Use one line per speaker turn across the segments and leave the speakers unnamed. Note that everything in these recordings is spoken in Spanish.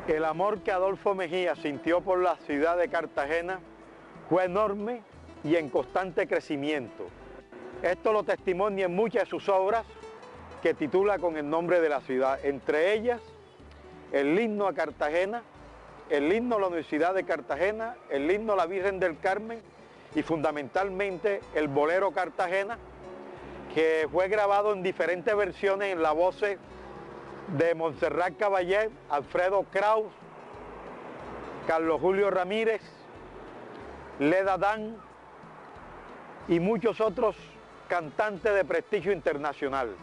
El amor que Adolfo Mejía sintió por la ciudad de Cartagena fue enorme y en constante crecimiento. Esto lo testimonia en muchas de sus obras que titula con el nombre de la ciudad, entre ellas el himno a Cartagena, el himno a la Universidad de Cartagena, el himno a la Virgen del Carmen y fundamentalmente el bolero Cartagena, que fue grabado en diferentes versiones en la voz de Montserrat Caballé, Alfredo Kraus, Carlos Julio Ramírez, Leda Dan y muchos otros cantantes de prestigio internacional.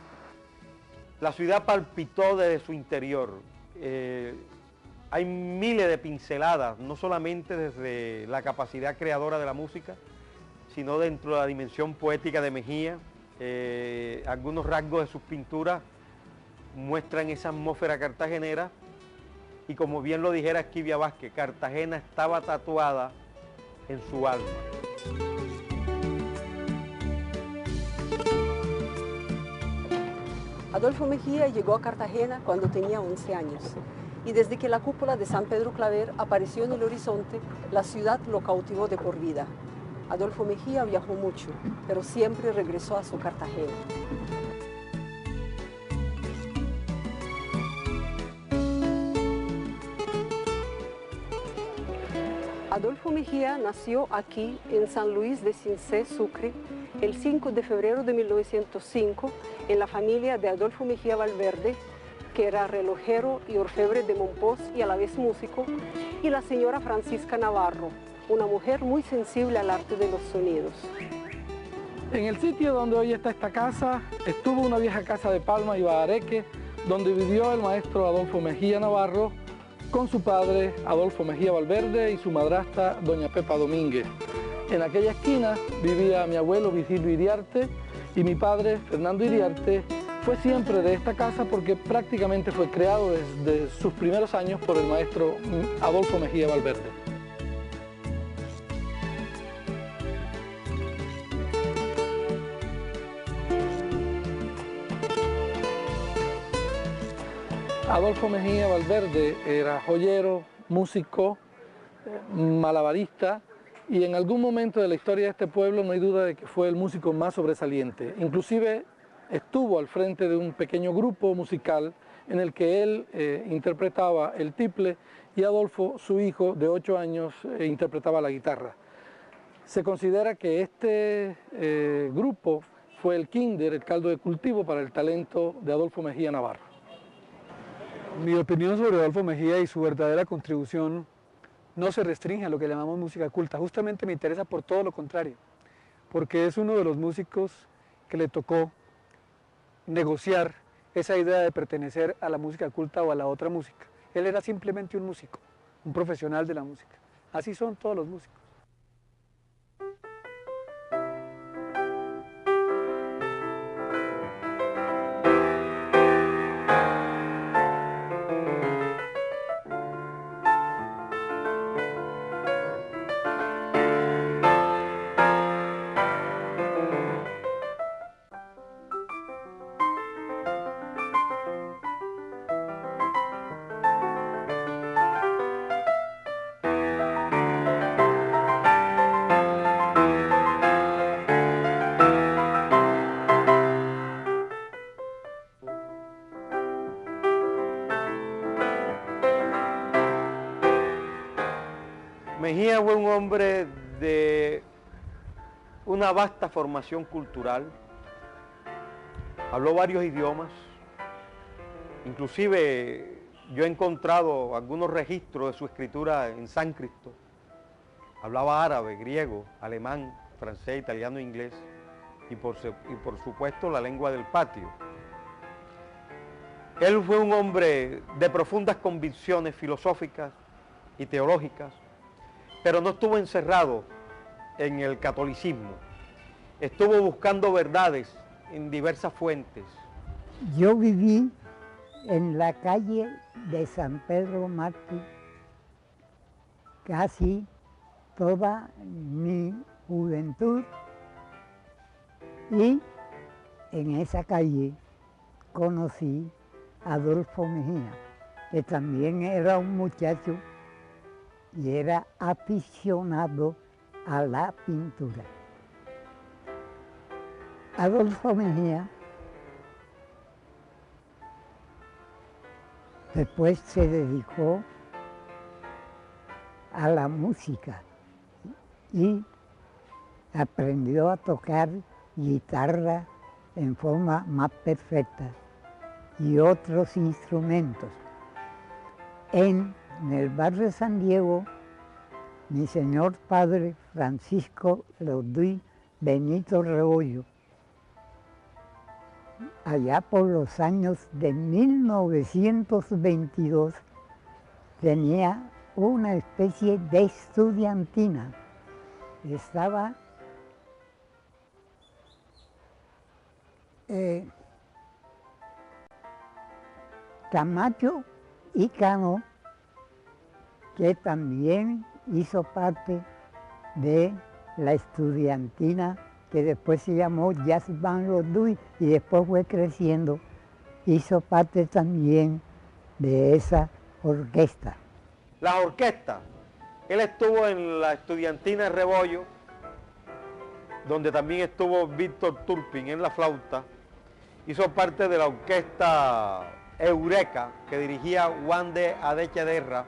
La ciudad palpitó desde su interior. Hay miles de pinceladas, no solamente desde la capacidad creadora de la música, sino dentro de la dimensión poética de Mejía. Algunos rasgos de sus pinturas muestran esa atmósfera cartagenera y, como bien lo dijera Esquivia Vázquez, Cartagena estaba tatuada en su alma.
Adolfo Mejía llegó a Cartagena cuando tenía 11 años y desde que la cúpula de San Pedro Claver apareció en el horizonte, la ciudad lo cautivó de por vida. Adolfo Mejía viajó mucho, pero siempre regresó a su Cartagena. Adolfo Mejía nació aquí en San Luis de Cincé, Sucre, el 5 de febrero de 1905, en la familia de Adolfo Mejía Valverde, que era relojero y orfebre de Mompox y a la vez músico, y la señora Francisca Navarro, una mujer muy sensible al arte de los sonidos.
En el sitio donde hoy está esta casa, estuvo una vieja casa de palma y bahareque, donde vivió el maestro Adolfo Mejía Navarro, con su padre Adolfo Mejía Valverde y su madrastra doña Pepa Domínguez. En aquella esquina vivía mi abuelo Vicilio Iriarte y mi padre Fernando Iriarte fue siempre de esta casa porque prácticamente fue creado desde sus primeros años por el maestro Adolfo Mejía Valverde. Adolfo Mejía Valverde era joyero, músico, malabarista y en algún momento de la historia de este pueblo no hay duda de que fue el músico más sobresaliente. Inclusive estuvo al frente de un pequeño grupo musical en el que él interpretaba el tiple y Adolfo, su hijo de 8 años, interpretaba la guitarra. Se considera que este grupo fue el kinder, el caldo de cultivo para el talento de Adolfo Mejía Navarro.
Mi opinión sobre Adolfo Mejía y su verdadera contribución no se restringe a lo que llamamos música culta. Justamente me interesa por todo lo contrario, porque es uno de los músicos que le tocó negociar esa idea de pertenecer a la música culta o a la otra música. Él era simplemente un músico, un profesional de la música. Así son todos los músicos.
Mejía fue un hombre de una vasta formación cultural, habló varios idiomas, inclusive yo he encontrado algunos registros de su escritura en sánscrito, hablaba árabe, griego, alemán, francés, italiano e inglés. y por supuesto la lengua del patio. Él fue un hombre de profundas convicciones filosóficas y teológicas, pero no estuvo encerrado en el catolicismo. Estuvo buscando verdades en diversas fuentes.
Yo viví en la calle de San Pedro Mártir casi toda mi juventud y en esa calle conocí a Adolfo Mejía, que también era un muchacho y era aficionado a la pintura. Adolfo Mejía después se dedicó a la música y aprendió a tocar guitarra en forma más perfecta y otros instrumentos. En el barrio de San Diego, mi señor padre Francisco Leoduy Benito Rebollo, allá por los años de 1922, tenía una especie de estudiantina. Estaba Camacho y Cano, que también hizo parte de la estudiantina que después se llamó Jazz Band Roduy y después fue creciendo, hizo parte también de esa orquesta.
La orquesta, él estuvo en la estudiantina Rebollo, donde también estuvo Víctor Turpin en la flauta, hizo parte de la orquesta Eureka, que dirigía Juan de Adechederra,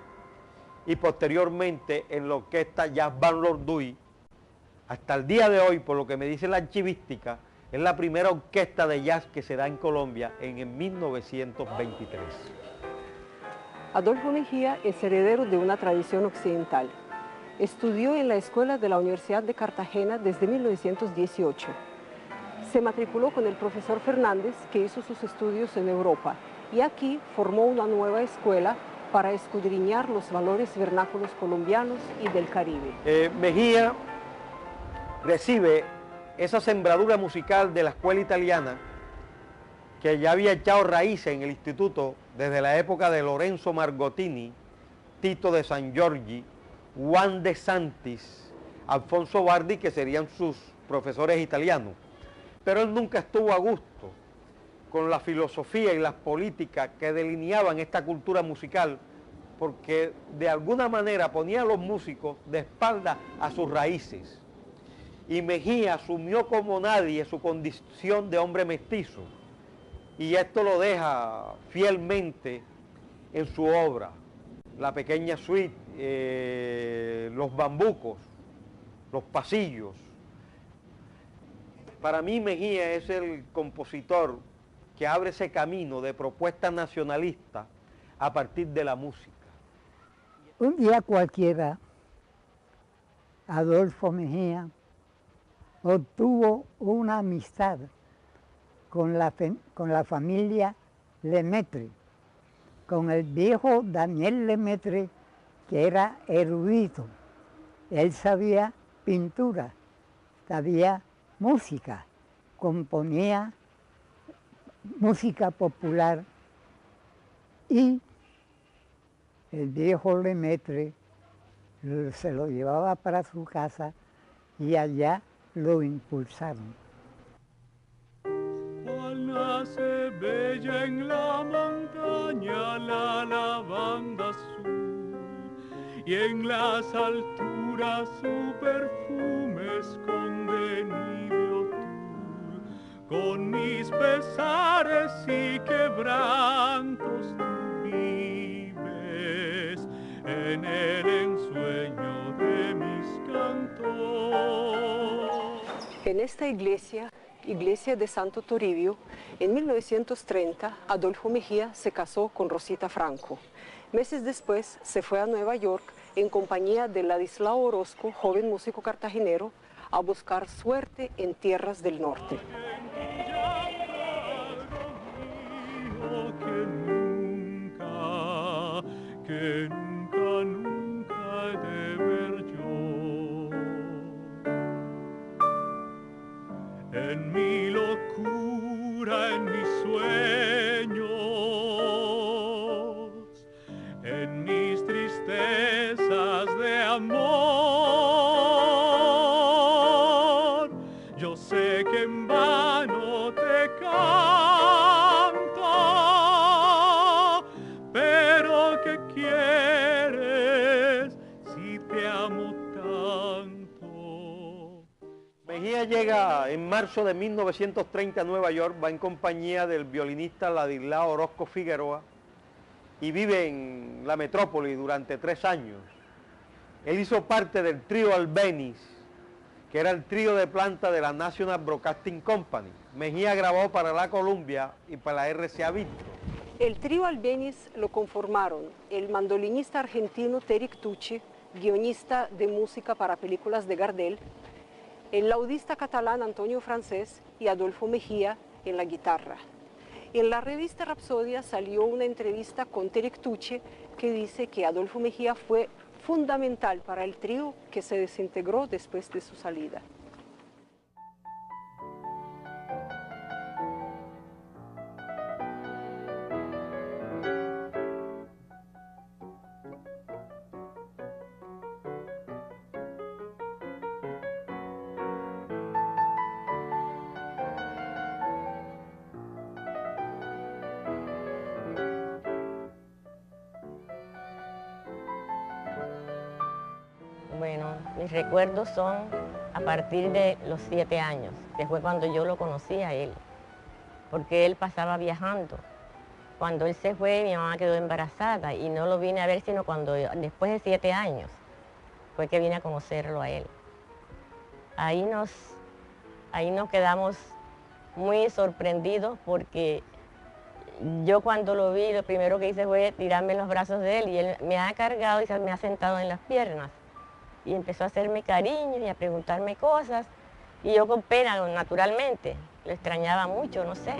y posteriormente en la orquesta Jazz Band Roduy. Hasta el día de hoy, por lo que me dice la archivística, es la primera orquesta de jazz que se da en Colombia en el 1923.
Adolfo Mejía es heredero de una tradición occidental. Estudió en la escuela de la Universidad de Cartagena desde 1918. Se matriculó con el profesor Fernández, que hizo sus estudios en Europa, y aquí formó una nueva escuela para escudriñar los valores vernáculos colombianos y del Caribe.
Mejía recibe esa sembradura musical de la escuela italiana que ya había echado raíces en el instituto desde la época de Lorenzo Margotini, Tito de San Giorgi, Juan de Santis, Alfonso Bardi, que serían sus profesores italianos. Pero él nunca estuvo a gusto con la filosofía y las políticas que delineaban esta cultura musical, porque de alguna manera ponía a los músicos de espalda a sus raíces. Y Mejía asumió como nadie su condición de hombre mestizo, y esto lo deja fielmente en su obra, la pequeña suite, los bambucos, los pasillos. Para mí Mejía es el compositor que abre ese camino de propuesta nacionalista a partir de la música.
Un día cualquiera, Adolfo Mejía obtuvo una amistad con la familia Lemaitre, con el viejo Daniel Lemaitre, que era erudito. Él sabía pintura, sabía música, componía música popular, y el viejo Lemaitre se lo llevaba para su casa y allá lo impulsaron.
Cual nace bella en la montaña la lavanda azul, y en las alturas su perfume esconde níveo tú. Con mis pesares y quebrantos tú vives en el ensueño de mis cantos.
En esta iglesia de Santo Toribio, en 1930, Adolfo Mejía se casó con Rosita Franco. Meses después se fue a Nueva York en compañía de Ladislao Orozco, joven músico cartagenero, a buscar suerte en tierras del norte.
Que nunca he de ver yo. En mi locura, en mis sueños, en mis tristezas de amor, yo sé que en vano te canto, pero ¿qué quieres si te amo tanto?
Mejía llega en marzo de 1930 a Nueva York, va en compañía del violinista Ladislao Orozco Figueroa y vive en la metrópoli durante 3 años. Él hizo parte del trío Albéniz, que era el trío de planta de la National Broadcasting Company. Mejía grabó para la Columbia y para la RCA Victor.
El trío Albéniz lo conformaron el mandolinista argentino Teric Tucci, guionista de música para películas de Gardel, el laudista catalán Antonio Francés y Adolfo Mejía en la guitarra. En la revista Rapsodia salió una entrevista con Teric Tucci que dice que Adolfo Mejía fue fundamental para el trío que se desintegró después de su salida.
Bueno, mis recuerdos son a partir de los 7 años, que fue cuando yo lo conocí a él, porque él pasaba viajando. Cuando él se fue, mi mamá quedó embarazada y no lo vine a ver sino cuando, después de 7 años, fue que vine a conocerlo a él. Ahí nos quedamos muy sorprendidos porque yo cuando lo vi, lo primero que hice fue tirarme en los brazos de él y él me ha cargado y me ha sentado en las piernas. Y empezó a hacerme cariño y a preguntarme cosas. Y yo con pena, naturalmente, lo extrañaba mucho, no sé.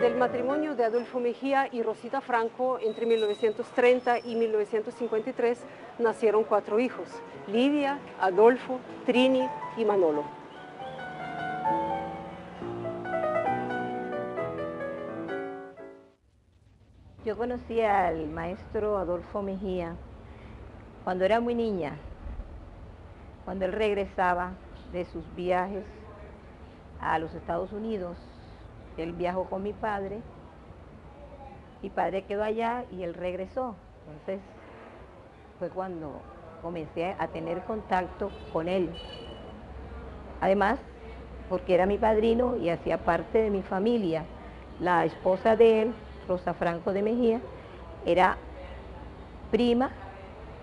Del matrimonio de Adolfo Mejía y Rosita Franco entre 1930 y 1953 nacieron 4 hijos: Lidia, Adolfo, Trini y Manolo.
Yo conocí al maestro Adolfo Mejía cuando era muy niña, cuando él regresaba de sus viajes a los Estados Unidos. Él viajó con mi padre quedó allá y él regresó. Entonces fue cuando comencé a tener contacto con él. Además, porque era mi padrino y hacía parte de mi familia. La esposa de él, Rosa Franco de Mejía, era prima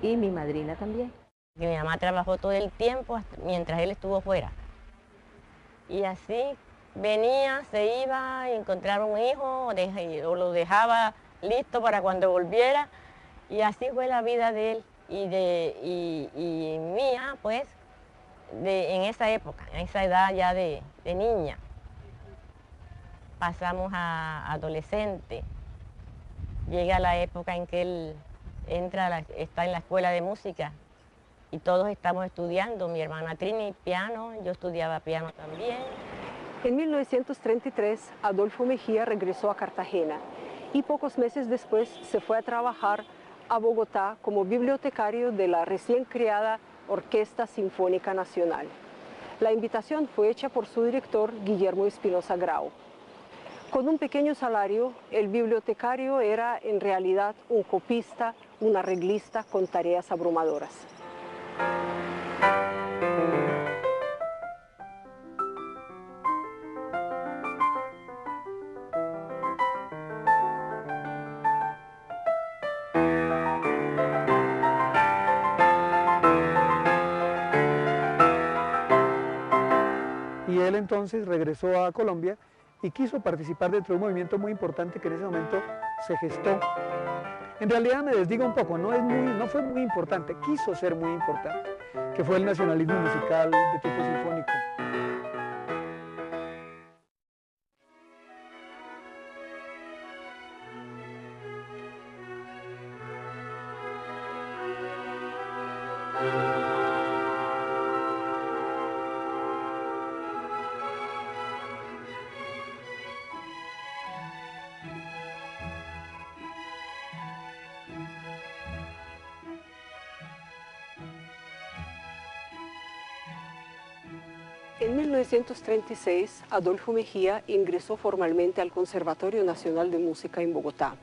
y mi madrina también.
Mi mamá trabajó todo el tiempo mientras él estuvo fuera. Y así venía, se iba a encontrar un hijo o lo dejaba listo para cuando volviera. Y así fue la vida de él y mía, pues, en esa época, en esa edad ya de niña. Pasamos a adolescente. Llega la época en que él está en la escuela de música y todos estamos estudiando. Mi hermana Trini piano, yo estudiaba piano también.
En 1933, Adolfo Mejía regresó a Cartagena y pocos meses después se fue a trabajar a Bogotá como bibliotecario de la recién creada Orquesta Sinfónica Nacional. La invitación fue hecha por su director, Guillermo Espinosa Grau. Con un pequeño salario, el bibliotecario era en realidad un copista, un arreglista con tareas abrumadoras.
entonces regresó a Colombia y quiso participar dentro de un movimiento muy importante que en ese momento se gestó. En realidad me desdigo un poco, no fue muy importante, quiso ser muy importante, que fue el nacionalismo musical de tipo sinfónico.
En 1936, Adolfo Mejía ingresó formalmente al Conservatorio Nacional de Música en Bogotá.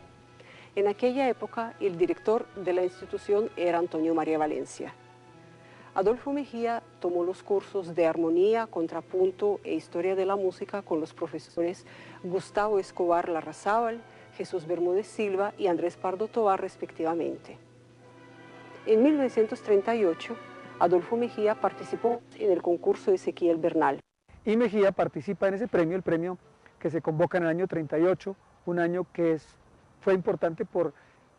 En aquella época, el director de la institución era Antonio María Valencia. Adolfo Mejía tomó los cursos de armonía, contrapunto e historia de la música con los profesores Gustavo Escobar Larrazábal, Jesús Bermúdez Silva y Andrés Pardo Tovar, respectivamente. En 1938, Adolfo Mejía participó en el concurso de Ezequiel Bernal.
Y Mejía participa en ese premio, el premio que se convoca en el año 38, un año que fue importante por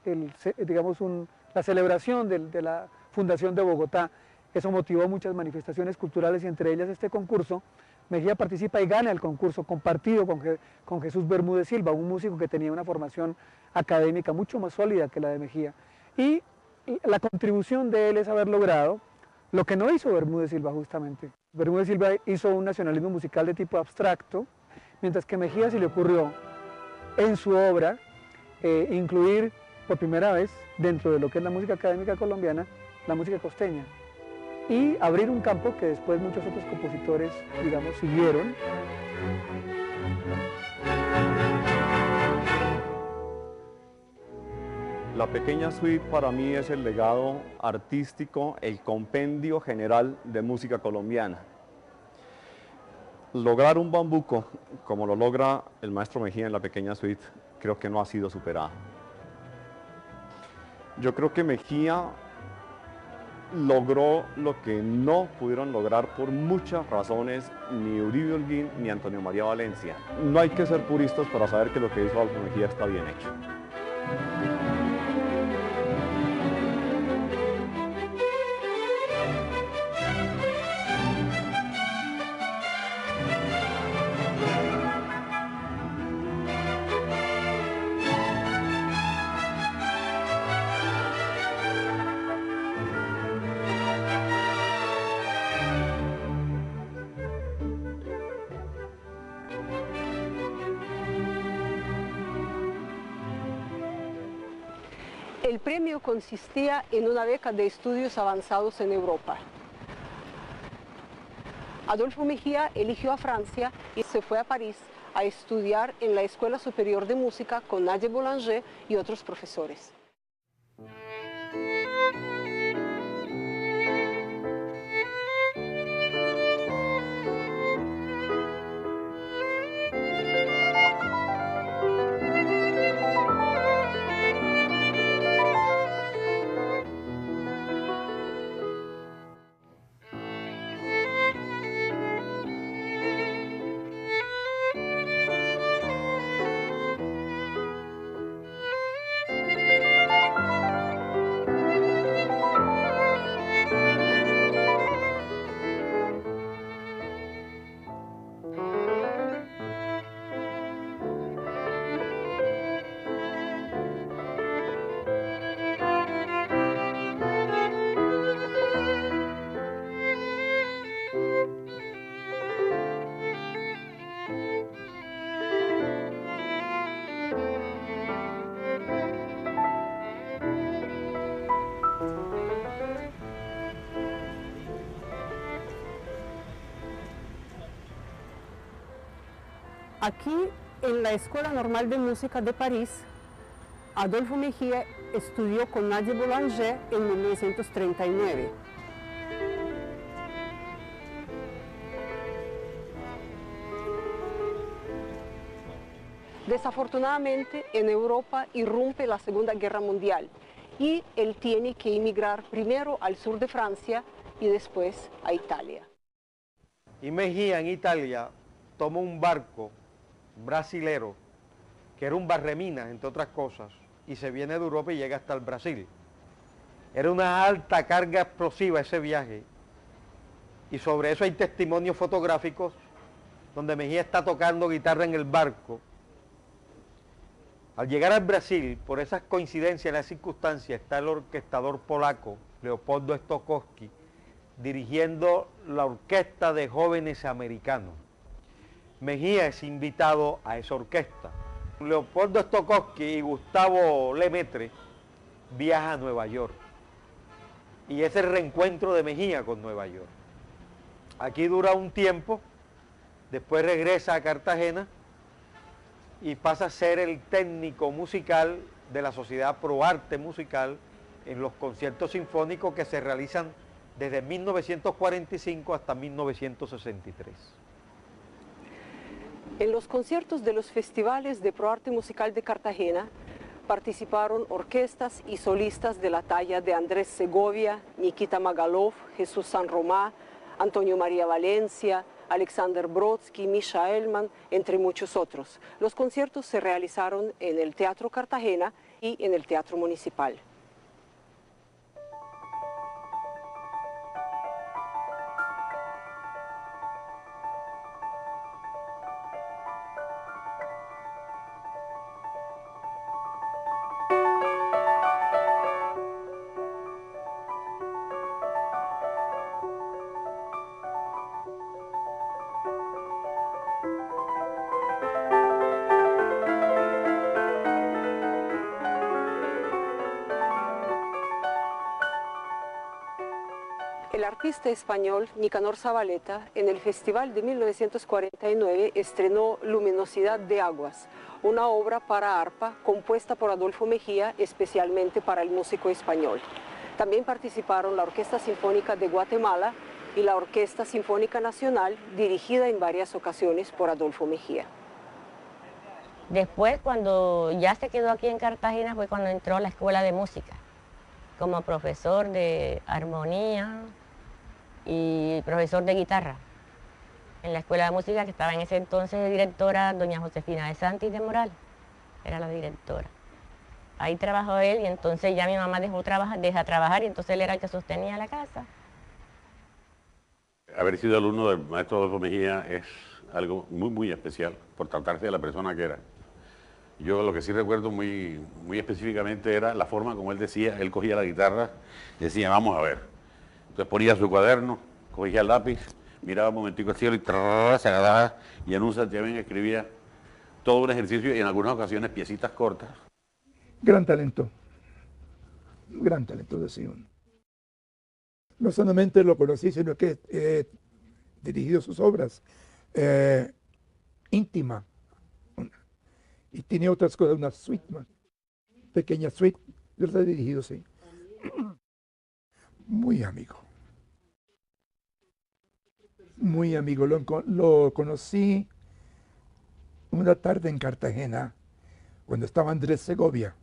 la celebración de la fundación de Bogotá. Eso motivó muchas manifestaciones culturales y entre ellas este concurso. Mejía participa y gana el concurso compartido con Jesús Bermúdez Silva, un músico que tenía una formación académica mucho más sólida que la de Mejía. Y la contribución de él es haber logrado lo que no hizo Bermúdez Silva justamente. Bermúdez Silva hizo un nacionalismo musical de tipo abstracto, mientras que Mejía se le ocurrió en su obra incluir por primera vez dentro de lo que es la música académica colombiana, la música costeña, y abrir un campo que después muchos otros compositores, digamos, siguieron.
La pequeña suite para mí es el legado artístico, el compendio general de música colombiana. Lograr un bambuco, como lo logra el maestro Mejía en la pequeña suite, creo que no ha sido superado. Yo creo que Mejía logró lo que no pudieron lograr por muchas razones ni Uribe Holguín ni Antonio María Valencia. No hay que ser puristas para saber que lo que hizo Adolfo Mejía está bien hecho.
El premio consistía en una beca de estudios avanzados en Europa. Adolfo Mejía eligió a Francia y se fue a París a estudiar en la Escuela Superior de Música con Nadia Boulanger y otros profesores. Aquí, en la Escuela Normal de Música de París, Adolfo Mejía estudió con Nadia Boulanger en 1939. Desafortunadamente, en Europa irrumpe la Segunda Guerra Mundial y él tiene que emigrar primero al sur de Francia y después a Italia.
Y Mejía en Italia toma un barco brasilero, que era un barreminas, entre otras cosas, y se viene de Europa y llega hasta el Brasil. Era una alta carga explosiva ese viaje, y sobre eso hay testimonios fotográficos donde Mejía está tocando guitarra en el barco. Al llegar al Brasil, por esas coincidencias, las circunstancias, está el orquestador polaco, Leopoldo Stokowski, dirigiendo la orquesta de jóvenes americanos. Mejía es invitado a esa orquesta. Leopoldo Stokowski y Gustavo Lemaitre viajan a Nueva York. Y es el reencuentro de Mejía con Nueva York. Aquí dura un tiempo, después regresa a Cartagena y pasa a ser el técnico musical de la Sociedad Pro Arte Musical en los conciertos sinfónicos que se realizan desde 1945 hasta 1963.
En los conciertos de los festivales de Pro Arte Musical de Cartagena participaron orquestas y solistas de la talla de Andrés Segovia, Nikita Magalov, Jesús San Romá, Antonio María Valencia, Alexander Brodsky, Misha Elman, entre muchos otros. Los conciertos se realizaron en el Teatro Cartagena y en el Teatro Municipal. El artista español Nicanor Zavaleta en el Festival de 1949 estrenó Luminosidad de Aguas, una obra para arpa compuesta por Adolfo Mejía especialmente para el músico español. También participaron la Orquesta Sinfónica de Guatemala y la Orquesta Sinfónica Nacional, dirigida en varias ocasiones por Adolfo Mejía.
Después, cuando ya se quedó aquí en Cartagena, fue cuando entró a la Escuela de Música, como profesor de armonía y profesor de guitarra en la Escuela de Música, que estaba en ese entonces de directora doña Josefina de Santis de Moral, era la directora. Ahí trabajó él y entonces ya mi mamá deja trabajar y entonces él era el que sostenía la casa.
Haber sido alumno del maestro Adolfo Mejía es algo muy especial por tratarse de la persona que era. Yo lo que sí recuerdo muy específicamente era la forma como él decía, él cogía la guitarra y decía, vamos a ver. Entonces ponía su cuaderno, cogía el lápiz, miraba un momentico al cielo y se agarraba y en un santiamén escribía todo un ejercicio y en algunas ocasiones piecitas cortas.
Gran talento, decía uno. No solamente lo conocí, sino que he dirigido sus obras, íntima. Y tiene otras cosas, una suite, una pequeña suite, yo las he dirigido, sí. Muy amigo, lo conocí una tarde en Cartagena, cuando estaba Andrés Segovia.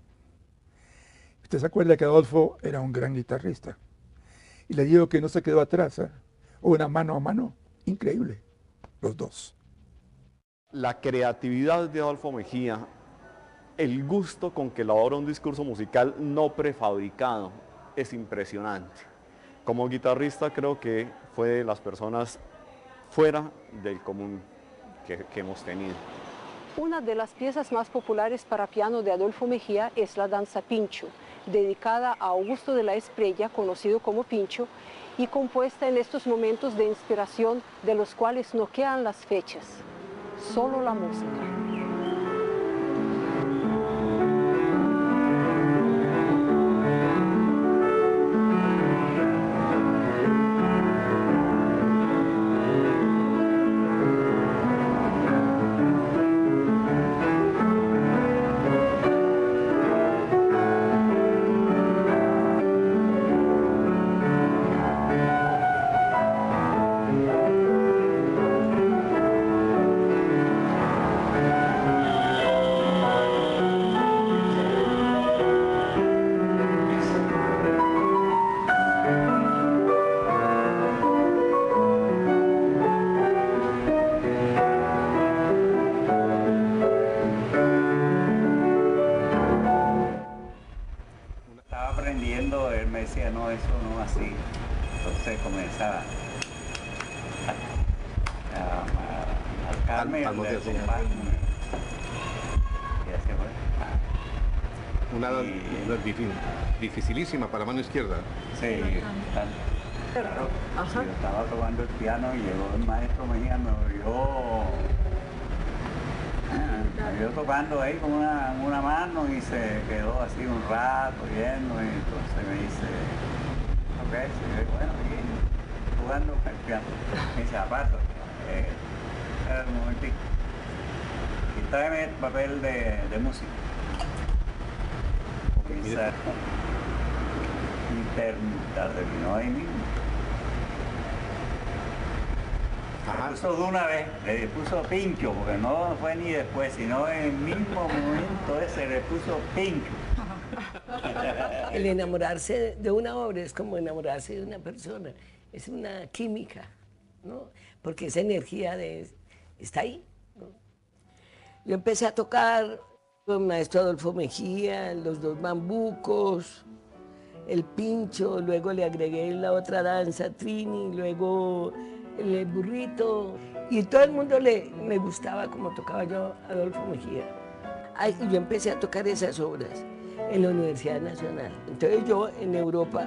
Usted se acuerda que Adolfo era un gran guitarrista, y le digo que no se quedó atrás, una mano a mano, increíble, los dos.
La creatividad de Adolfo Mejía, el gusto con que elabora un discurso musical no prefabricado, es impresionante. Como guitarrista creo que fue de las personas fuera del común que hemos tenido.
Una de las piezas más populares para piano de Adolfo Mejía es la danza Pincho, dedicada a Augusto de la Espriella, conocido como Pincho, y compuesta en estos momentos de inspiración de los cuales no quedan las fechas, solo la música.
Estaba aprendiendo, él me decía, no, eso no así. Entonces comenzaba a marcarme el compás. Y así fue.
Una dificilísima para la mano izquierda.
Sí, claro. Yo estaba tocando el piano y llegó el maestro Mejía, me vio tocando ahí con una mano y se quedó así un rato viendo y entonces me dice, ok, sí, bueno, y jugando con el piano. Me dice, aparta, un momentito. Y tráeme el papel de música. Y terminó ahí mismo. Le puso de una vez, le puso pincho, porque no fue ni después, sino en el mismo momento ese le puso pincho.
El enamorarse de una obra es como enamorarse de una persona, es una química, ¿no? Porque esa energía está ahí, ¿no? Yo empecé a tocar con el maestro Adolfo Mejía, los dos bambucos, el pincho, luego le agregué la otra danza, Trini, luego el burrito, y todo el mundo me gustaba como tocaba yo Adolfo Mejía. Y yo empecé a tocar esas obras en la Universidad Nacional. Entonces yo en Europa,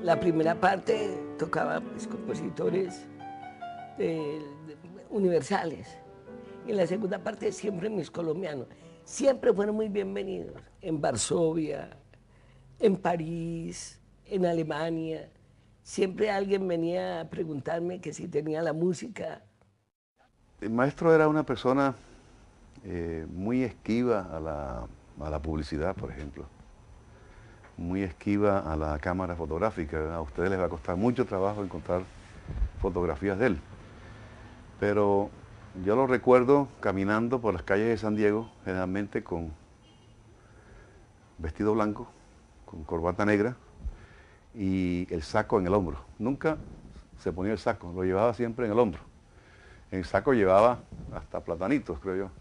la primera parte tocaba pues, compositores universales, y en la segunda parte siempre mis colombianos. Siempre fueron muy bienvenidos, en Varsovia, en París, en Alemania. Siempre alguien venía a preguntarme que si tenía la música.
El maestro era una persona muy esquiva a la publicidad, por ejemplo. Muy esquiva a la cámara fotográfica. A ustedes les va a costar mucho trabajo encontrar fotografías de él. Pero yo lo recuerdo caminando por las calles de San Diego, generalmente con vestido blanco, con corbata negra, y el saco en el hombro. Nunca se ponía el saco, lo llevaba siempre en el hombro. En el saco llevaba hasta platanitos, creo yo.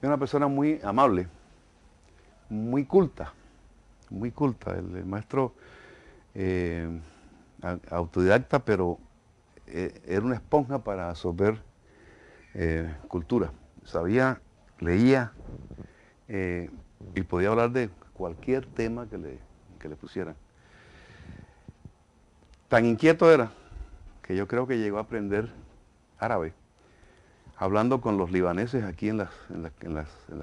Era una persona muy amable, muy culta, muy culta. El maestro autodidacta, pero era una esponja para absorber cultura. Sabía, leía y podía hablar de cualquier tema que le pusieran. Tan inquieto era que yo creo que llegó a aprender árabe, hablando con los libaneses aquí en las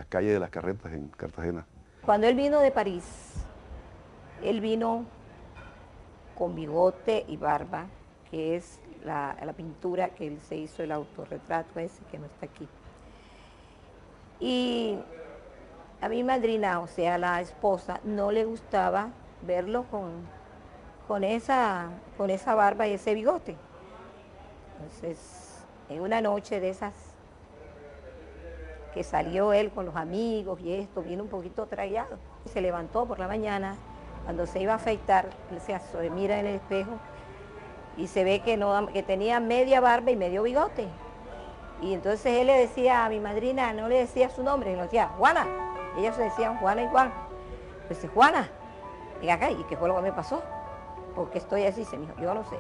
calles de las carretas en Cartagena.
Cuando él vino de París, él vino con bigote y barba, que es la pintura que él se hizo, el autorretrato ese que no está aquí. Y a mi madrina, o sea, la esposa, no le gustaba verlo con esa barba y ese bigote. Entonces, en una noche de esas que salió él con los amigos y esto, vino un poquito traguado. Se levantó por la mañana, cuando se iba a afeitar, él se mira en el espejo y se ve que tenía media barba y medio bigote. Y entonces él le decía a mi madrina, no le decía su nombre, le decía, Juana. Ellos se decían Juana y Juan. Pues dice, Juana, ven acá, ¿y qué fue lo que me pasó? Porque estoy así, se me dijo, yo no sé.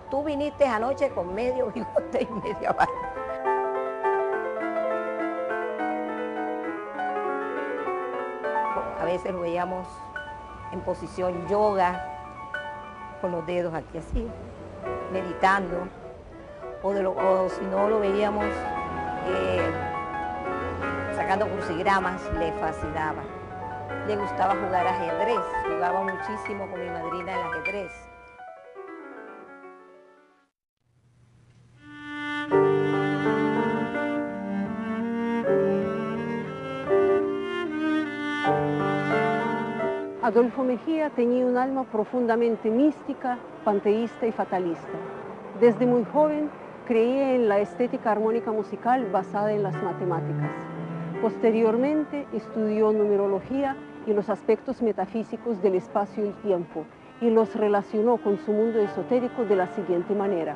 Tú viniste anoche con medio bigote y media barba. A veces lo veíamos en posición yoga, con los dedos aquí así, meditando, o si no lo veíamos sacando crucigramas, le fascinaba. Le gustaba jugar ajedrez, jugaba muchísimo con mi madrina el ajedrez.
Adolfo Mejía tenía un alma profundamente mística, panteísta y fatalista. Desde muy joven creía en la estética armónica musical basada en las matemáticas. Posteriormente estudió numerología y los aspectos metafísicos del espacio y el tiempo y los relacionó con su mundo esotérico de la siguiente manera.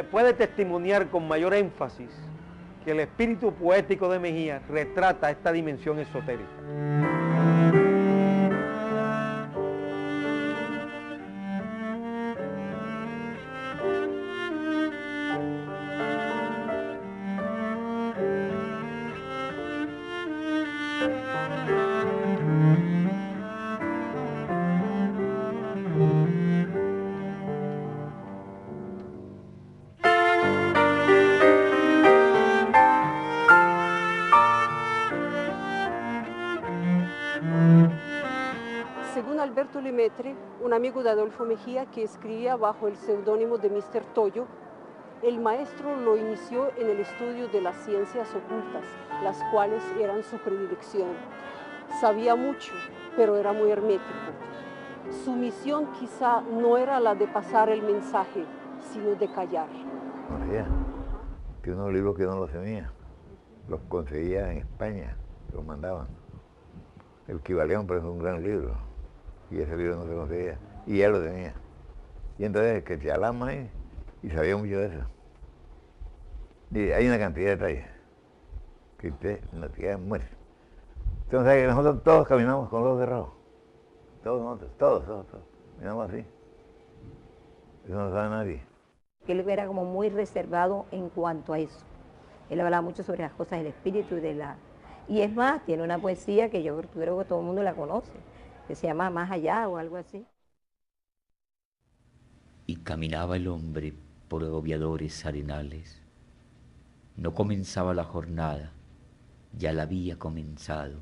se puede testimoniar con mayor énfasis que el espíritu poético de Mejía retrata esta dimensión esotérica.
Según Alberto Lemaitre, un amigo de Adolfo Mejía que escribía bajo el seudónimo de Mr. Toyo, el maestro lo inició en el estudio de las ciencias ocultas, las cuales eran su predilección. Sabía mucho, pero era muy hermético. Su misión quizá no era la de pasar el mensaje, sino de callar.
María, que unos libros que no los tenía, los conseguía en España, los mandaban. El Kybalión, por ejemplo, un gran libro, y ese libro no se conseguía, y él lo tenía. Y entonces que te alama ahí, y sabía mucho de eso. Y hay una cantidad de detalles que usted no te queda muerto. Entonces, que nosotros todos caminamos con los ojos cerrados. Todos nosotros, todos. Caminamos así. Eso no lo sabe nadie.
Él era como muy reservado en cuanto a eso. Él hablaba mucho sobre las cosas del espíritu y de la... Y es más, tiene una poesía que yo creo que todo el mundo la conoce, que se llama Más allá o algo así.
Y caminaba el hombre por agobiadores arenales. No comenzaba la jornada, ya la había comenzado.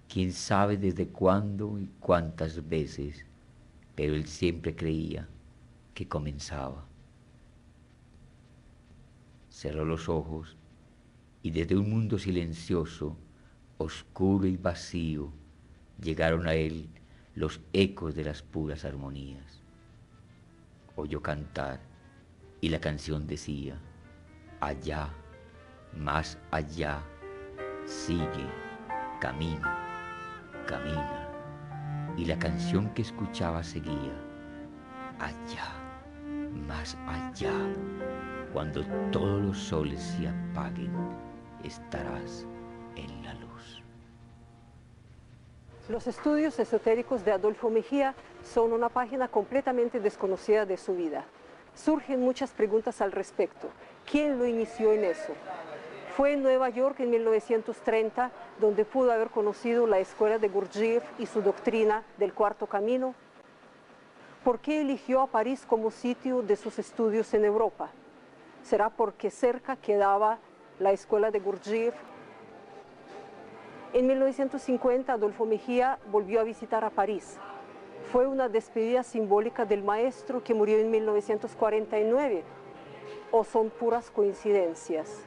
Quién sabe desde cuándo y cuántas veces, pero él siempre creía que comenzaba. Cerró los ojos y desde un mundo silencioso, oscuro y vacío, llegaron a él los ecos de las puras armonías. Oyó cantar y la canción decía: allá, más allá, sigue, camina, camina. Y la canción que escuchaba seguía: allá, más allá, cuando todos los soles se apaguen, estarás en la luz.
Los estudios esotéricos de Adolfo Mejía son una página completamente desconocida de su vida. Surgen muchas preguntas al respecto. ¿Quién lo inició en eso? Fue en Nueva York en 1930 donde pudo haber conocido la escuela de Gurdjieff y su doctrina del cuarto camino. ¿Por qué eligió a París como sitio de sus estudios en Europa? ¿Será porque cerca quedaba la escuela de Gurdjieff? En 1950 Adolfo Mejía volvió a visitar a París. Fue una despedida simbólica del maestro que murió en 1949. ¿O son puras coincidencias?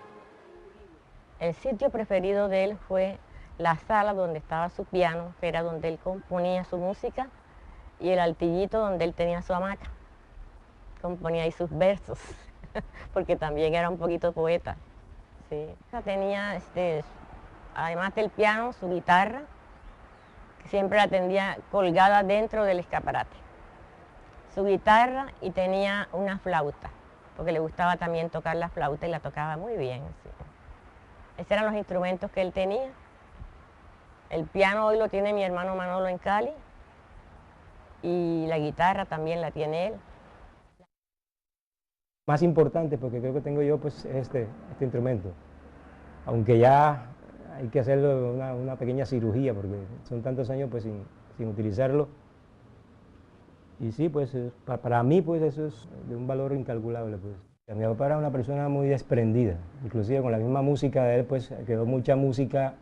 El sitio preferido de él fue la sala donde estaba su piano, que era donde él componía su música, y el altillito donde él tenía su hamaca. Componía ahí sus versos, porque también era un poquito poeta. Sí. Tenía, además del piano, su guitarra, que siempre la tenía colgada dentro del escaparate. Su guitarra y tenía una flauta, porque le gustaba también tocar la flauta y la tocaba muy bien. Sí. Esos eran los instrumentos que él tenía. El piano hoy lo tiene mi hermano Manolo en Cali y la guitarra también la tiene él.
Más importante, porque creo que tengo yo, pues este instrumento. Aunque ya hay que hacerle una pequeña cirugía, porque son tantos años pues sin utilizarlo. Y sí, pues para mí pues eso es de un valor incalculable. Pues. Mi papá era una persona muy desprendida, inclusive con la misma música de él pues quedó mucha música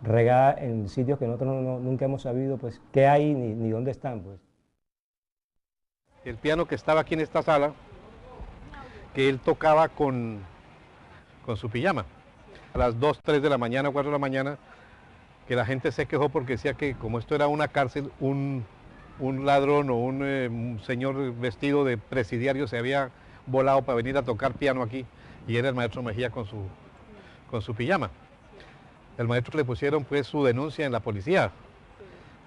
regada en sitios que nosotros nunca hemos sabido pues qué hay ni dónde están. Pues.
El piano que estaba aquí en esta sala, que él tocaba con su pijama, a las 2, 3 de la mañana, 4 de la mañana, que la gente se quejó porque decía que como esto era una cárcel, un ladrón o un señor vestido de presidiario se había volado para venir a tocar piano aquí, y era el maestro Mejía con su pijama. El maestro le pusieron pues su denuncia en la policía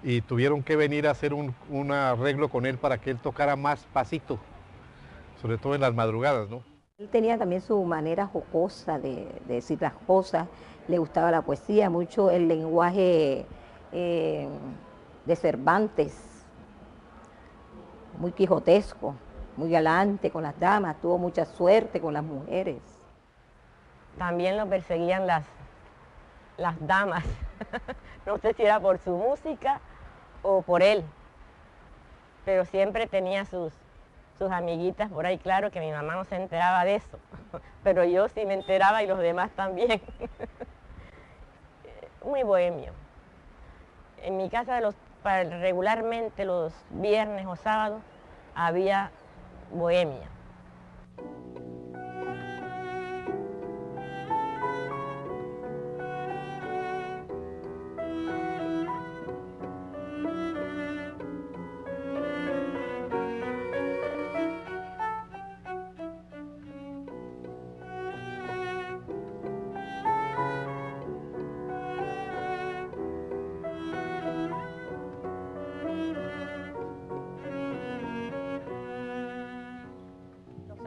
y tuvieron que venir a hacer un arreglo con él para que él tocara más pasito, sobre todo en las madrugadas, ¿no?
Él tenía también su manera jocosa de decir las cosas, le gustaba la poesía, mucho el lenguaje de Cervantes, muy quijotesco, muy galante con las damas, tuvo mucha suerte con las mujeres.
También lo perseguían las damas, no sé si era por su música o por él, pero siempre tenía sus amiguitas por ahí, claro que mi mamá no se enteraba de eso, pero yo sí me enteraba y los demás también. Muy bohemio. En mi casa regularmente los viernes o sábados había bohemia.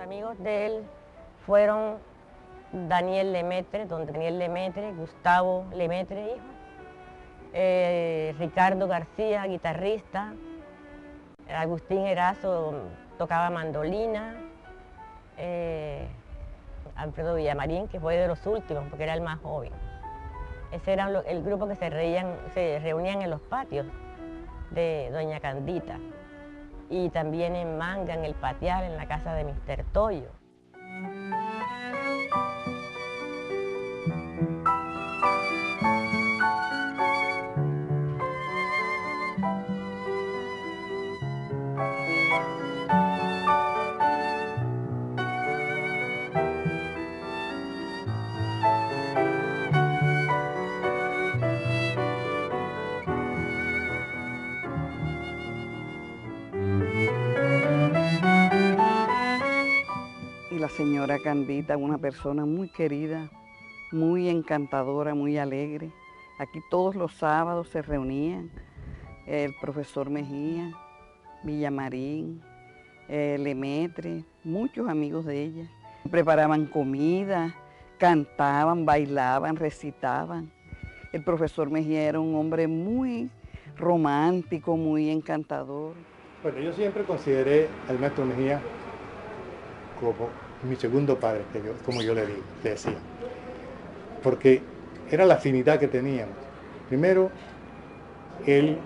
Amigos de él fueron Daniel Lemaitre, don Daniel Lemaitre, Gustavo Lemaitre, hijo, Ricardo García, guitarrista, Agustín Erazo tocaba mandolina, Alfredo Villamarín, que fue de los últimos, porque era el más joven. Ese era el grupo que se reunían en los patios de Doña Candita. Y también en Manga, en el Patial, en la casa de Mr. Toyo.
La señora Candita, una persona muy querida, muy encantadora, muy alegre. Aquí todos los sábados se reunían el profesor Mejía, Villamarín, Lemaitre, muchos amigos de ella. Preparaban comida, cantaban, bailaban, recitaban. El profesor Mejía era un hombre muy romántico, muy encantador.
Bueno, yo siempre consideré al maestro Mejía como mi segundo padre, como yo le decía, porque era la afinidad que teníamos. Primero, él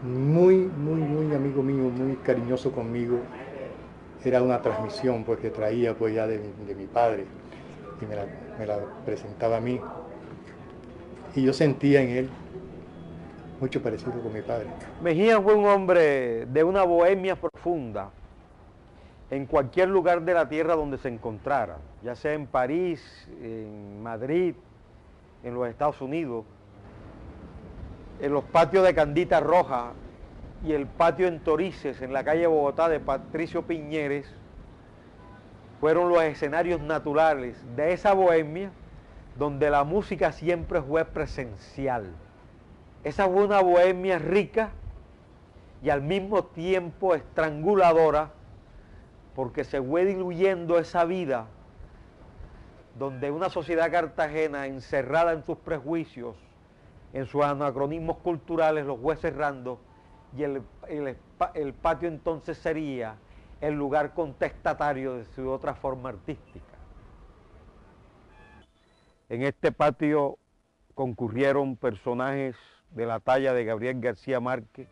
muy amigo mío, muy cariñoso conmigo, era una transmisión porque traía pues ya de mi padre y me la presentaba a mí, y yo sentía en él mucho parecido con mi padre.
Mejía fue un hombre de una bohemia profunda en cualquier lugar de la tierra donde se encontrara, ya sea en París, en Madrid, en los Estados Unidos, en los patios de Candita Roja y el patio en Torices, en la calle Bogotá de Patricio Piñeres, fueron los escenarios naturales de esa bohemia donde la música siempre fue presencial. Esa fue una bohemia rica y al mismo tiempo estranguladora, porque se fue diluyendo esa vida donde una sociedad cartagena encerrada en sus prejuicios, en sus anacronismos culturales, los fue cerrando, y el patio entonces sería el lugar contestatario de su otra forma artística. En este patio concurrieron personajes de la talla de Gabriel García Márquez,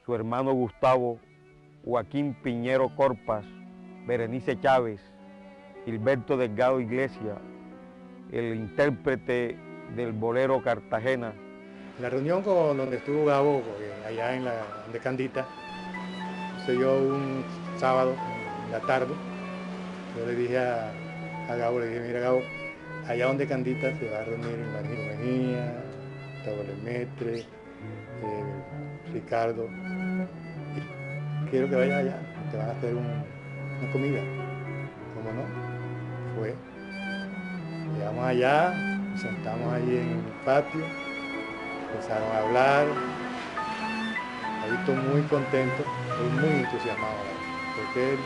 su hermano Gustavo, Joaquín Piñero Corpas, Berenice Chávez, Gilberto Delgado Iglesias, el intérprete del bolero Cartagena.
La reunión con donde estuvo Gabo, allá de Candita, se dio un sábado en la tarde. Yo le dije a Gabo, mira Gabo, allá donde Candita se va a reunir el Marino Mejía, Gustavo Lemaitre, Ricardo. Quiero que vayas allá, te van a hacer una comida. ¿Cómo no? Fue. Llegamos allá, nos sentamos ahí en el patio, empezaron a hablar. Ahí estoy muy contento, estoy muy entusiasmado, porque él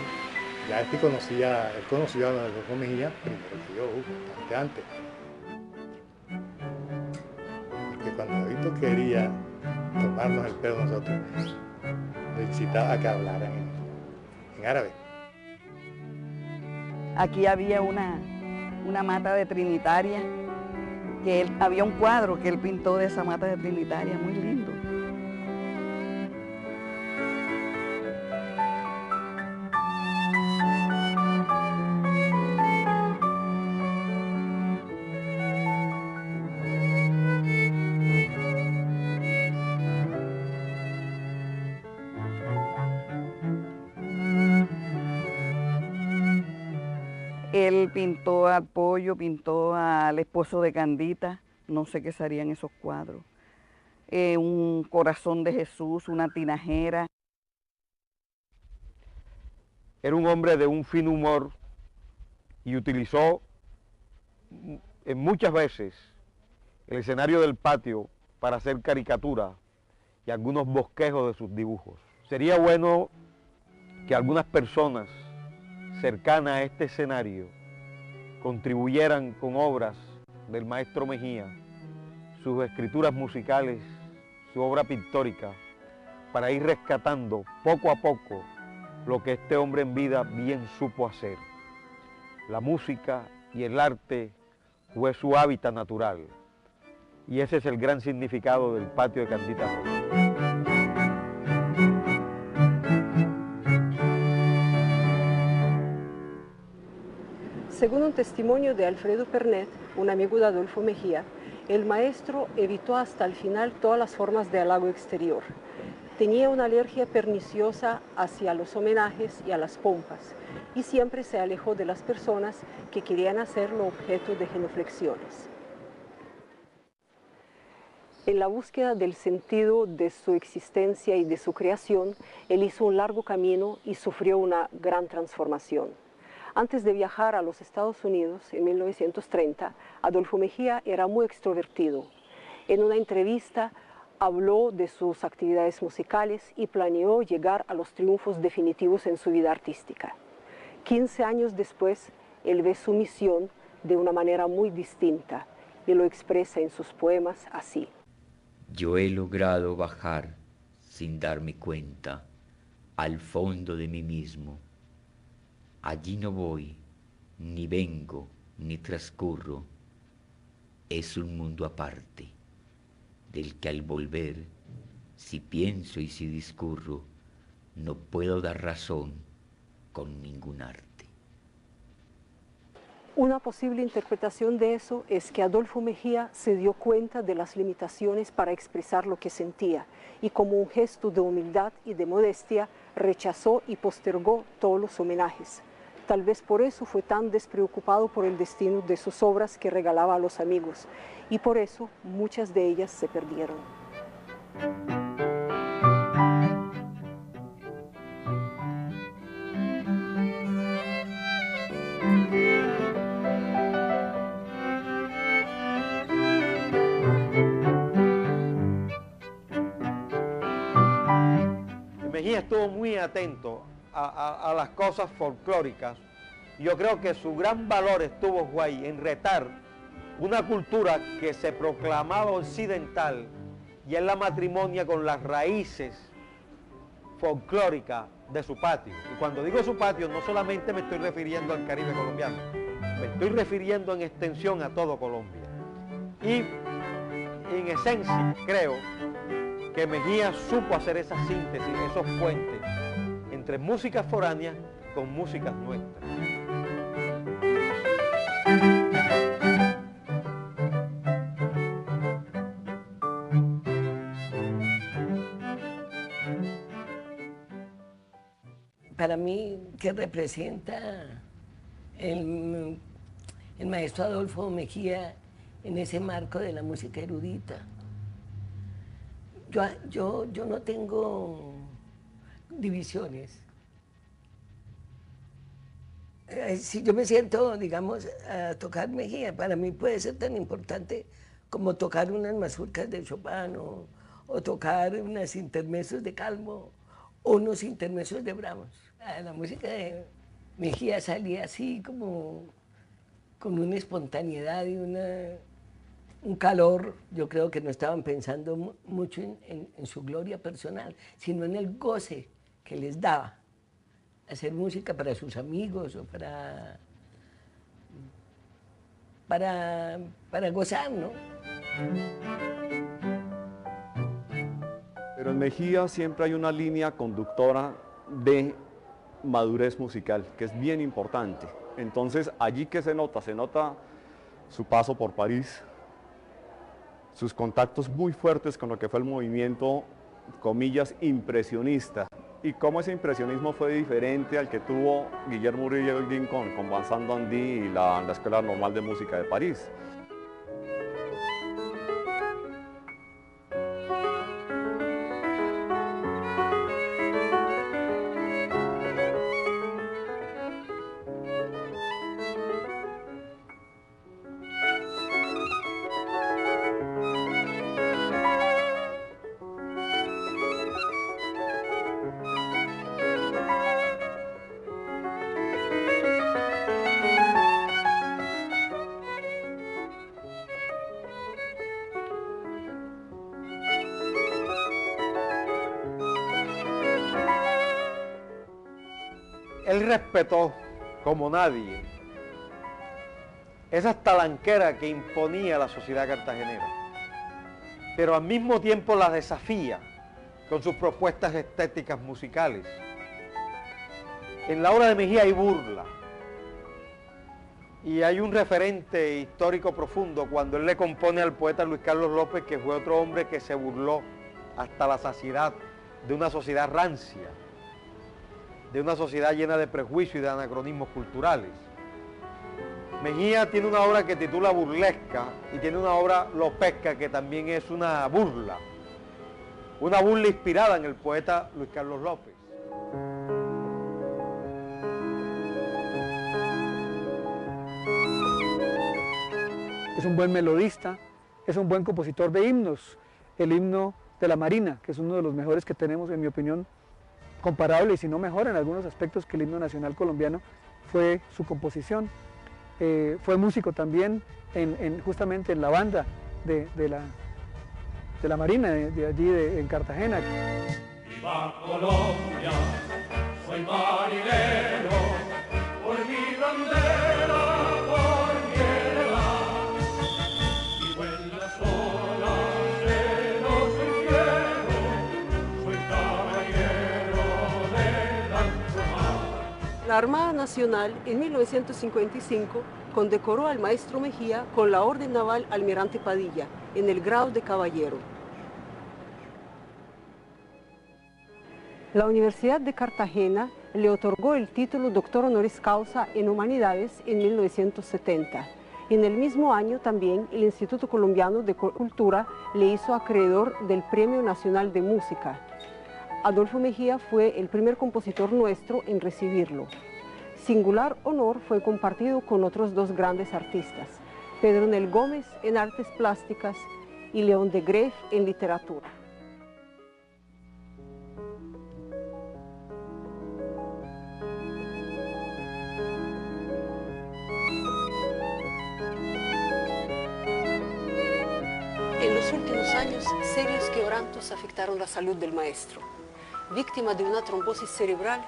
Ya él conocía a Adolfo Mejía primero que yo, bastante antes. Porque cuando Davidito quería tomarnos el pelo a nosotros, le incitaba a que hablaran en árabe.
Aquí había una mata de trinitaria, que había un cuadro que él pintó de esa mata de trinitaria, muy lindo. Él pintó al Pollo, pintó al esposo de Candita, no sé qué serían esos cuadros. Un corazón de Jesús, una tinajera.
Era un hombre de un fino humor y utilizó muchas veces el escenario del patio para hacer caricaturas y algunos bosquejos de sus dibujos. Sería bueno que algunas personas cercanas a este escenario contribuyeran con obras del maestro Mejía, sus escrituras musicales, su obra pictórica, para ir rescatando poco a poco lo que este hombre en vida bien supo hacer. La música y el arte fue su hábitat natural, y ese es el gran significado del patio de Candita Rosa.
Según un testimonio de Alfredo Pernet, un amigo de Adolfo Mejía, el maestro evitó hasta el final todas las formas de halago exterior. Tenía una alergia perniciosa hacia los homenajes y a las pompas, y siempre se alejó de las personas que querían hacerlo objeto de genuflexiones. En la búsqueda del sentido de su existencia y de su creación, él hizo un largo camino y sufrió una gran transformación. Antes de viajar a los Estados Unidos en 1930, Adolfo Mejía era muy extrovertido. En una entrevista habló de sus actividades musicales y planeó llegar a los triunfos definitivos en su vida artística. 15 años después, él ve su misión de una manera muy distinta y lo expresa en sus poemas así.
Yo he logrado bajar, sin darme cuenta, al fondo de mí mismo. Allí no voy, ni vengo, ni transcurro. Es un mundo aparte, del que al volver, si pienso y si discurro, no puedo dar razón con ningún arte.
Una posible interpretación de eso es que Adolfo Mejía se dio cuenta de las limitaciones para expresar lo que sentía y como un gesto de humildad y de modestia rechazó y postergó todos los homenajes. Tal vez por eso fue tan despreocupado por el destino de sus obras que regalaba a los amigos, y por eso muchas de ellas se perdieron.
Mejía estuvo muy atento a las cosas folclóricas. Yo creo que su gran valor estuvo ahí en retar una cultura que se proclamaba occidental y él la matrimonia con las raíces folclóricas de su patio. Y cuando digo su patio, no solamente me estoy refiriendo al Caribe colombiano, me estoy refiriendo en extensión a todo Colombia. Y en esencia creo que Mejía supo hacer esa síntesis, esos puentes entre músicas foráneas con músicas nuestras.
Para mí, ¿qué representa el maestro Adolfo Mejía en ese marco de la música erudita? Yo no tengo divisiones. Si yo me siento, digamos, a tocar Mejía, para mí puede ser tan importante como tocar unas mazurcas de Chopin o tocar unas intermezos de Calmo o unos intermezos de Brahms. La música Mejía salía así como con una espontaneidad y un calor. Yo creo que no estaban pensando mucho en su gloria personal, sino en el goce que les daba hacer música para sus amigos o para gozar, ¿no?
Pero en Mejía siempre hay una línea conductora de madurez musical, que es bien importante. Entonces, allí que se nota su paso por París, sus contactos muy fuertes con lo que fue el movimiento, comillas, impresionista, y cómo ese impresionismo fue diferente al que tuvo Guillermo Uribe con Vincent Dandy y la Escuela Normal de Música de París.
Él respetó, como nadie, esa talanquera que imponía la sociedad cartagenera, pero al mismo tiempo la desafía con sus propuestas estéticas musicales. En la obra de Mejía hay burla, y hay un referente histórico profundo cuando él le compone al poeta Luis Carlos López, que fue otro hombre que se burló hasta la saciedad de una sociedad rancia, de una sociedad llena de prejuicios y de anacronismos culturales. Mejía tiene una obra que titula Burlesca y tiene una obra Lopesca que también es una burla inspirada en el poeta Luis Carlos López.
Es un buen melodista, es un buen compositor de himnos. El himno de la Marina, que es uno de los mejores que tenemos, en mi opinión, comparable y si no mejor en algunos aspectos que el himno nacional colombiano, fue su composición. Fue músico también justamente en la banda de la Marina, de allí en Cartagena.
Viva Colombia, soy marinero, por mi bandera, por mi heredad. Vivo en las olas de los infiernos, soy caballero del alto mar.
La Armada Nacional en 1955 condecoró al maestro Mejía con la Orden Naval Almirante Padilla en el grado de caballero. La Universidad de Cartagena le otorgó el título Doctor Honoris Causa en Humanidades en 1970. En el mismo año también el Instituto Colombiano de Cultura le hizo acreedor del Premio Nacional de Música. Adolfo Mejía fue el primer compositor nuestro en recibirlo. Singular honor fue compartido con otros dos grandes artistas, Pedro Nel Gómez en Artes Plásticas y León de Greff en Literatura. En los últimos años, serios quebrantos afectaron la salud del maestro. Víctima de una trombosis cerebral,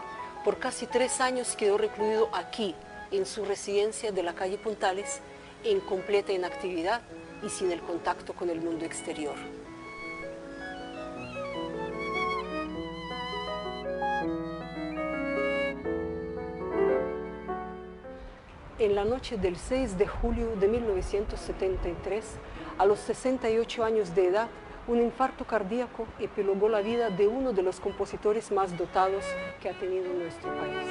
por casi 3 años quedó recluido aquí, en su residencia de la calle Puntales, en completa inactividad y sin el contacto con el mundo exterior. En la noche del 6 de julio de 1973, a los 68 años de edad, un infarto cardíaco epilogó la vida de uno de los compositores más dotados que ha tenido nuestro país.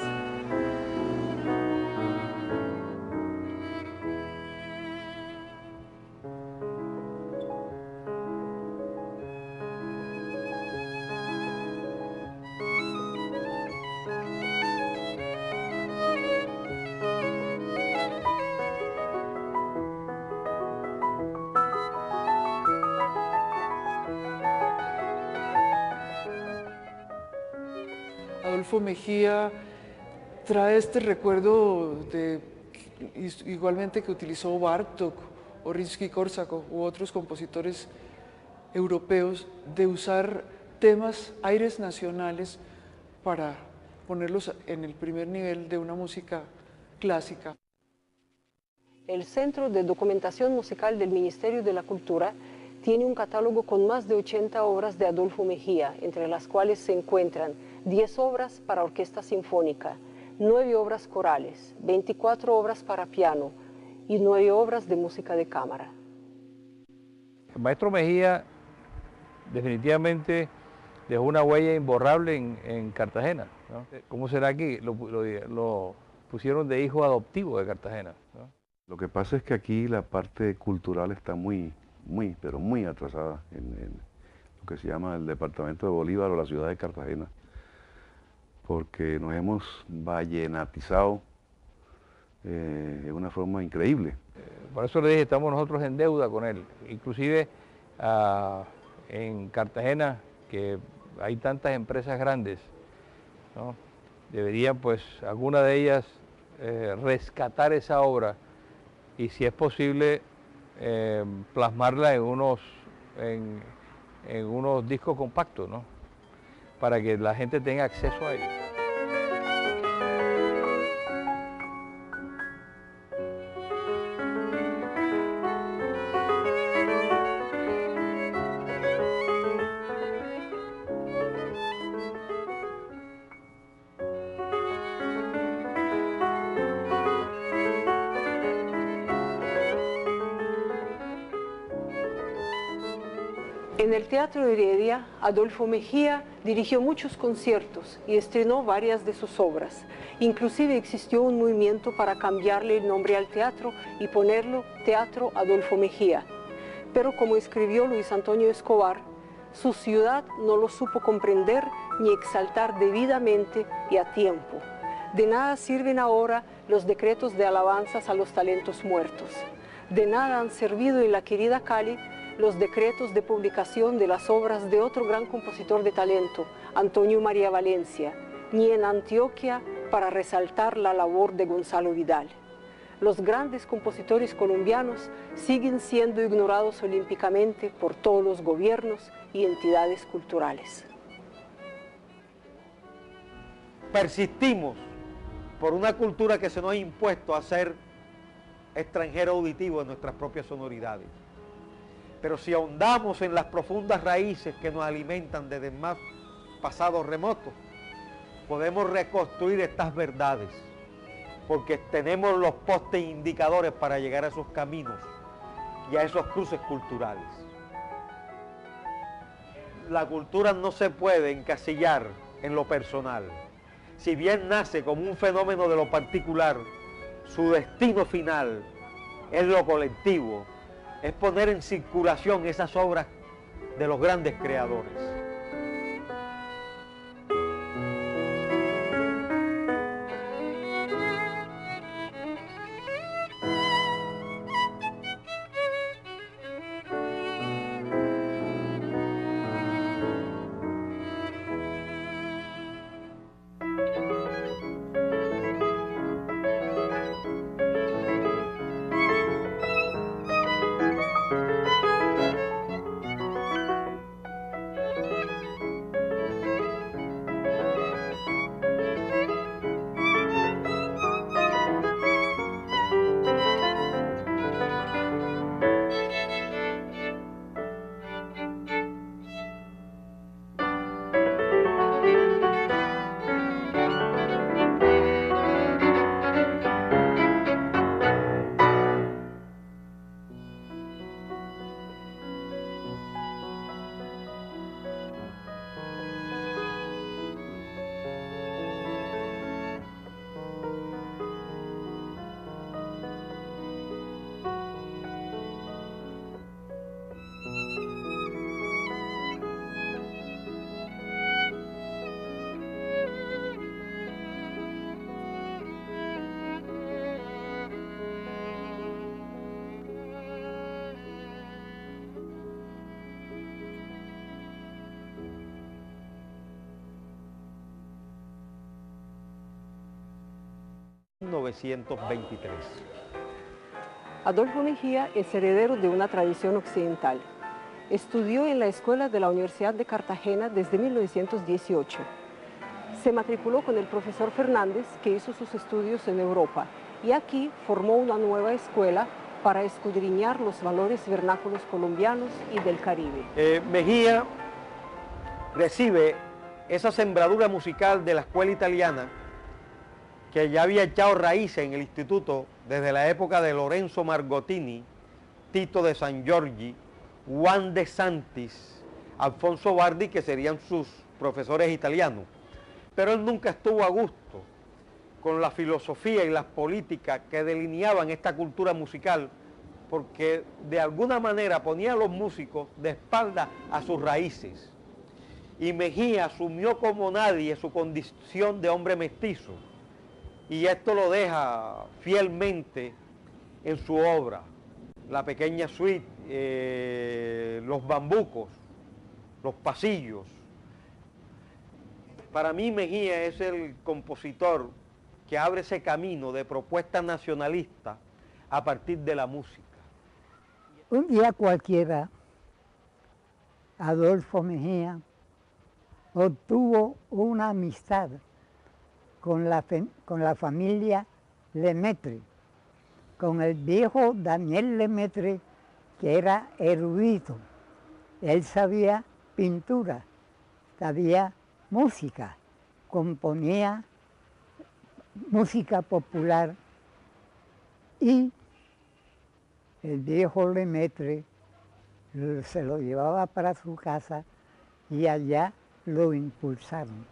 Adolfo Mejía
trae este recuerdo de, igualmente que utilizó Bartók o Rimsky-Korsakov u otros compositores europeos, de usar temas, aires nacionales para ponerlos en el primer nivel de una música clásica.
El Centro de Documentación Musical del Ministerio de la Cultura tiene un catálogo con más de 80 obras de Adolfo Mejía, entre las cuales se encuentran 10 obras para orquesta sinfónica, 9 obras corales, 24 obras para piano y 9 obras de música de cámara.
El maestro Mejía definitivamente dejó una huella imborrable en Cartagena, ¿no? ¿Cómo será que lo pusieron de hijo adoptivo de Cartagena, ¿no?
Lo que pasa es que aquí la parte cultural está pero muy atrasada en lo que se llama el departamento de Bolívar o la ciudad de Cartagena, porque nos hemos vallenatizado de una forma increíble.
Por eso le dije, estamos nosotros en deuda con él. Inclusive en Cartagena, que hay tantas empresas grandes, ¿no? Deberían, pues, alguna de ellas rescatar esa obra y, si es posible, plasmarla en unos discos compactos, ¿no? Para que la gente tenga acceso a ellos.
En el Teatro Heredia, Adolfo Mejía dirigió muchos conciertos y estrenó varias de sus obras. Inclusive existió un movimiento para cambiarle el nombre al teatro y ponerlo Teatro Adolfo Mejía. Pero como escribió Luis Antonio Escobar, su ciudad no lo supo comprender ni exaltar debidamente y a tiempo. De nada sirven ahora los decretos de alabanzas a los talentos muertos. De nada han servido en la querida Cali los decretos de publicación de las obras de otro gran compositor de talento, Antonio María Valencia, ni en Antioquia para resaltar la labor de Gonzalo Vidal. Los grandes compositores colombianos siguen siendo ignorados olímpicamente por todos los gobiernos y entidades culturales.
Persistimos por una cultura que se nos ha impuesto a ser extranjero auditivo en nuestras propias sonoridades. Pero si ahondamos en las profundas raíces que nos alimentan desde más pasados remotos, podemos reconstruir estas verdades, porque tenemos los postes indicadores para llegar a esos caminos y a esos cruces culturales. La cultura no se puede encasillar en lo personal. Si bien nace como un fenómeno de lo particular, su destino final es lo colectivo, es poner en circulación esas obras de los grandes creadores. 1923.
Adolfo Mejía es heredero de una tradición occidental. Estudió en la escuela de la Universidad de Cartagena desde 1918. Se matriculó con el profesor Fernández, que hizo sus estudios en Europa, y aquí formó una nueva escuela para escudriñar los valores vernáculos colombianos y del Caribe.
Mejía recibe esa sembradura musical de la escuela italiana que ya había echado raíces en el instituto desde la época de Lorenzo Margotini, Tito de San Giorgi, Juan de Santis, Alfonso Bardi, que serían sus profesores italianos. Pero él nunca estuvo a gusto con la filosofía y las políticas que delineaban esta cultura musical, porque de alguna manera ponía a los músicos de espalda a sus raíces. Y Mejía asumió como nadie su condición de hombre mestizo, y esto lo deja fielmente en su obra, la pequeña suite, los bambucos, los pasillos. Para mí Mejía es el compositor que abre ese camino de propuesta nacionalista a partir de la música.
Un día cualquiera, Adolfo Mejía obtuvo una amistad con la familia Lemaitre, con el viejo Daniel Lemaitre, que era erudito. Él sabía pintura, sabía música, componía música popular, y el viejo Lemaitre se lo llevaba para su casa y allá lo impulsaron.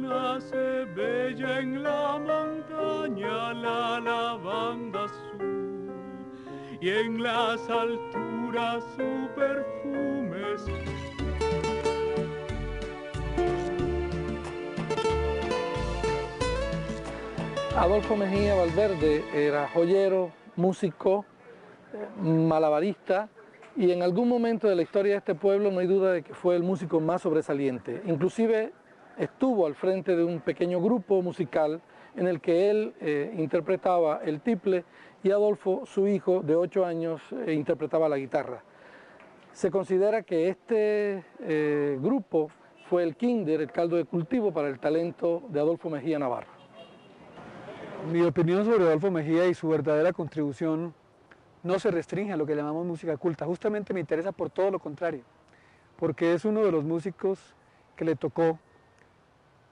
Nace bella en la montaña la lavanda azul, y en las alturas su perfume.
Adolfo Mejía Valverde era joyero, músico, malabarista, y en algún momento de la historia de este pueblo no hay duda de que fue el músico más sobresaliente. Inclusive estuvo al frente de un pequeño grupo musical en el que él interpretaba el tiple y Adolfo, su hijo de 8 años, interpretaba la guitarra. Se considera que este grupo fue el kinder, el caldo de cultivo para el talento de Adolfo Mejía Navarro.
Mi opinión sobre Adolfo Mejía y su verdadera contribución no se restringe a lo que llamamos música culta. Justamente me interesa por todo lo contrario, porque es uno de los músicos que le tocó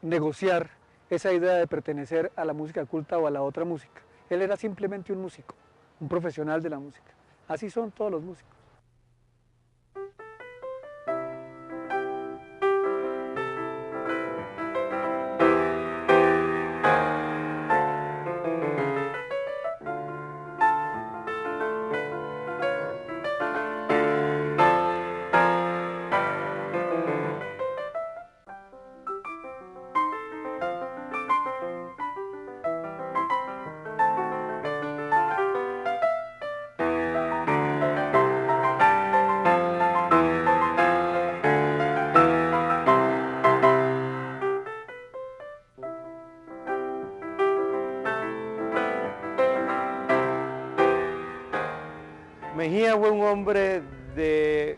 negociar esa idea de pertenecer a la música culta o a la otra música. Él era simplemente un músico, un profesional de la música. Así son todos los músicos.
Mejía fue un hombre de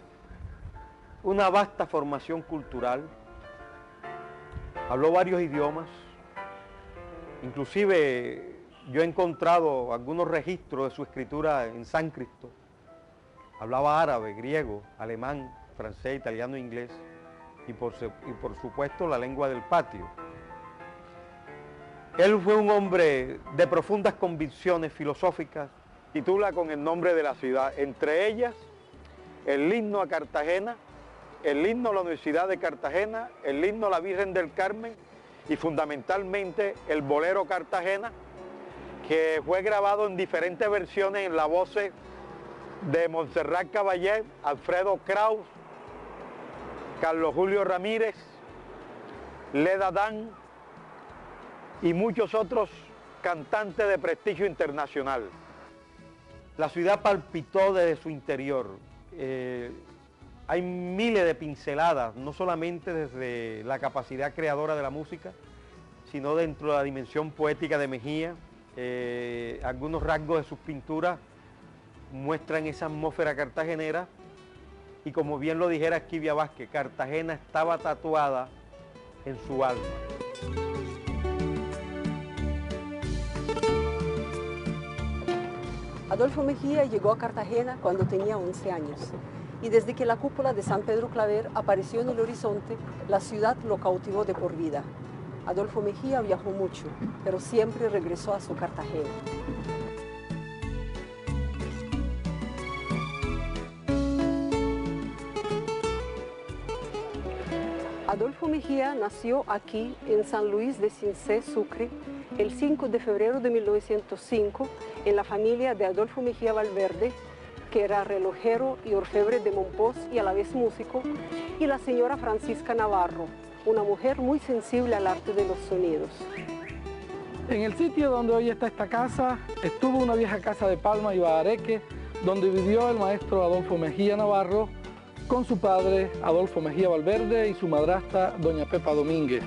una vasta formación cultural, habló varios idiomas, inclusive yo he encontrado algunos registros de su escritura en sánscrito, hablaba árabe, griego, alemán, francés, italiano e inglés, y por supuesto la lengua del patio. Él fue un hombre de profundas convicciones filosóficas. Titula con el nombre de la ciudad, entre ellas el himno a Cartagena, el himno a la Universidad de Cartagena, el himno a la Virgen del Carmen y fundamentalmente el bolero Cartagena, que fue grabado en diferentes versiones en la voz de Montserrat Caballé, Alfredo Kraus, Carlos Julio Ramírez, Leda Dan y muchos otros cantantes de prestigio internacional. La ciudad palpitó desde su interior. Hay miles de pinceladas, no solamente desde la capacidad creadora de la música, sino dentro de la dimensión poética de Mejía. Algunos rasgos de sus pinturas muestran esa atmósfera cartagenera y, como bien lo dijera Esquivia Vázquez, Cartagena estaba tatuada en su alma.
Adolfo Mejía llegó a Cartagena cuando tenía 11 años y desde que la cúpula de San Pedro Claver apareció en el horizonte, la ciudad lo cautivó de por vida. Adolfo Mejía viajó mucho, pero siempre regresó a su Cartagena. Adolfo Mejía nació aquí en San Luis de Cincé, Sucre, el 5 de febrero de 1905, en la familia de Adolfo Mejía Valverde, que era relojero y orfebre de Monpós y a la vez músico, y la señora Francisca Navarro, una mujer muy sensible al arte de los sonidos.
En el sitio donde hoy está esta casa, estuvo una vieja casa de palma y bahareque, donde vivió el maestro Adolfo Mejía Navarro, con su padre Adolfo Mejía Valverde y su madrastra doña Pepa Domínguez.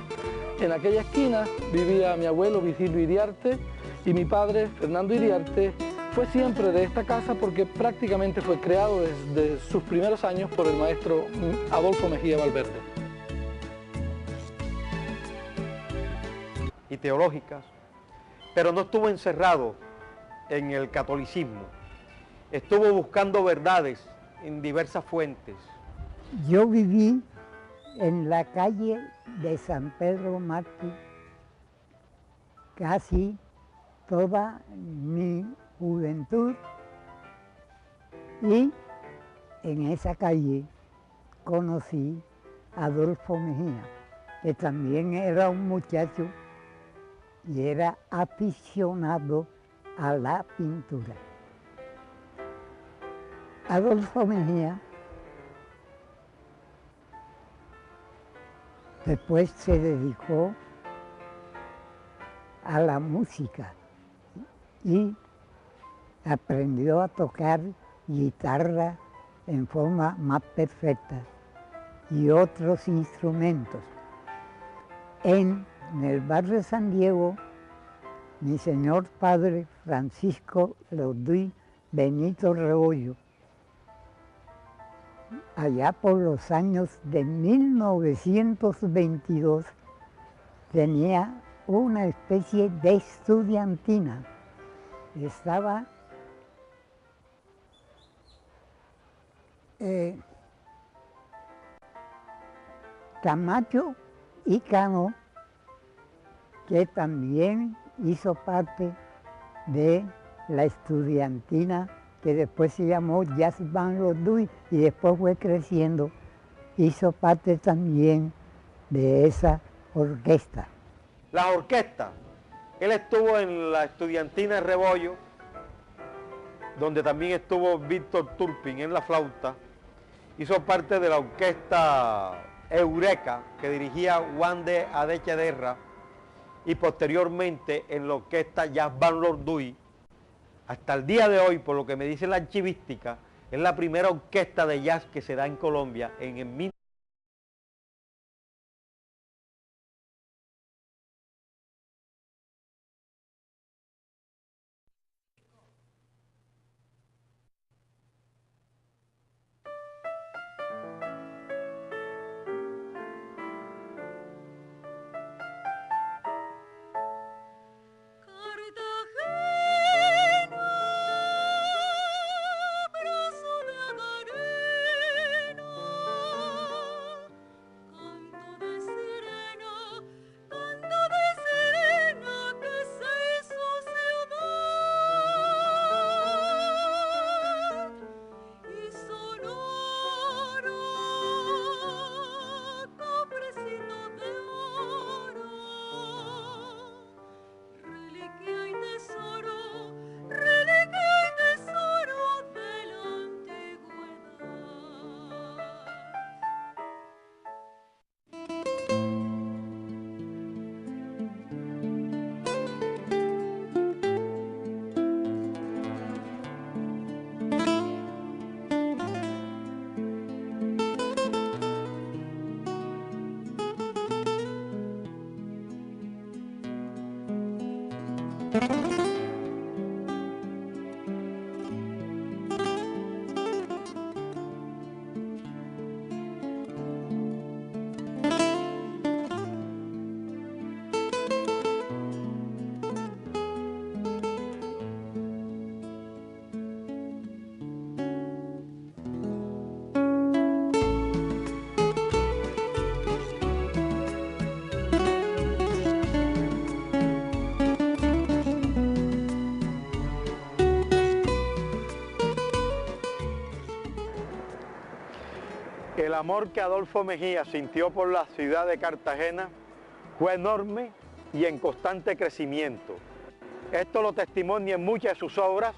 En aquella esquina vivía mi abuelo Vigilio Iriarte y mi padre Fernando Iriarte fue siempre de esta casa porque prácticamente fue creado desde sus primeros años por el maestro Adolfo Mejía Valverde.
Y teológicas, pero no estuvo encerrado en el catolicismo, estuvo buscando verdades en diversas fuentes.
Yo viví en la calle de San Pedro Mártir casi toda mi juventud y en esa calle conocí a Adolfo Mejía, que también era un muchacho y era aficionado a la pintura. Adolfo Mejía después se dedicó a la música y aprendió a tocar guitarra en forma más perfecta y otros instrumentos. En el barrio de San Diego, mi señor padre Francisco Lodui Benito Rebollo, allá por los años de 1922, tenía una especie de estudiantina. Estaba Camacho y Cano, que también hizo parte de la estudiantina que después se llamó Jazz Band Lodui y después fue creciendo, hizo parte también de esa orquesta.
La orquesta, él estuvo en la estudiantina de Rebollo, donde también estuvo Víctor Turpin en la flauta, hizo parte de la orquesta Eureka, que dirigía Juan de Adechederra, y posteriormente en la orquesta Jazz Band Lodui. Hasta el día de hoy, por lo que me dice la archivística, es la primera orquesta de jazz que se da en Colombia en el El amor que Adolfo Mejía sintió por la ciudad de Cartagena fue enorme y en constante crecimiento. Esto lo testimonia en muchas de sus obras,